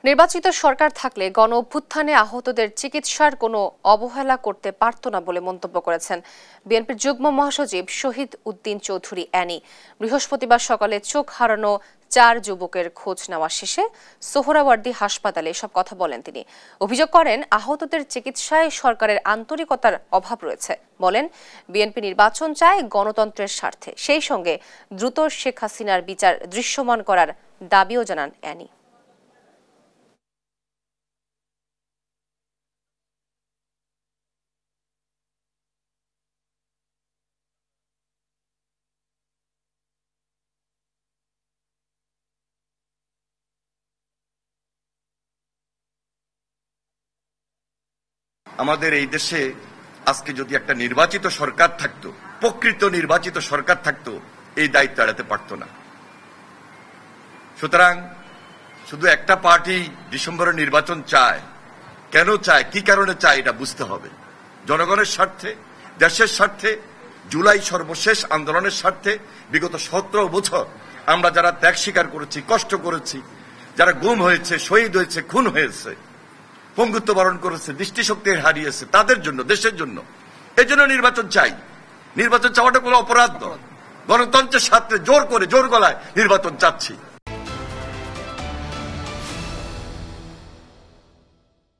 নির্বাচিত সরকার থাকলে গণ অভ্যুত্থানে আহতদের চিকিৎসার কোনো অবহেলা করতে পারত না বলে মন্তব্য করেছেন বিএনপির যুগ্ম মহাসচিব শহীদ উদ্দিন চৌধুরী অ্যানি। বৃহস্পতিবার সকালে চোখ হারানো 4 যুবকের খোঁজ নেওয়া শেষে সোহরাওয়ার্দী হাসপাতালে এসব কথা বলেন তিনি। অভিযোগ করেন আহতদের চিকিৎসায় সরকারের আন্তরিকতার অভাব রয়েছে। বলেন বিএনপি নির্বাচন চায় গণতন্ত্রের স্বার্থে, সেই সঙ্গে দ্রুত শেখ হাসিনার বিচার দৃশ্যমান করার দাবিও জানান অ্যানি। আমাদের এই দেশে আজকে যদি একটা নির্বাচিত সরকার থাকতো, প্রকৃত নির্বাচিত সরকার থাকতো, এই দায়িত্ব এড়াতে পারত না। সুতরাং শুধু একটা পার্টি ডিসেম্বরে নির্বাচন চায়, কেন চায়, কি কারণে চায়, এটা বুঝতে হবে। জনগণের স্বার্থে, দেশের স্বার্থে, জুলাই সর্বশেষ আন্দোলনের স্বার্থে বিগত 17 বছর আমরা যারা ত্যাগ স্বীকার করেছি, কষ্ট করেছি, যারা গুম হয়েছে, শহীদ হয়েছে, খুন হয়েছে, পঙ্গুত্ব বরণ করেছে, দৃষ্টিশক্তি হারিয়েছে, তাদের জন্য, দেশের জন্য, এই জন্য নির্বাচন চাই। নির্বাচন চাওয়াটা কোনো অপরাধ নয়। গণতন্ত্রের স্বার্থে জোর করে, জোর গলায় নির্বাচন চাচ্ছি।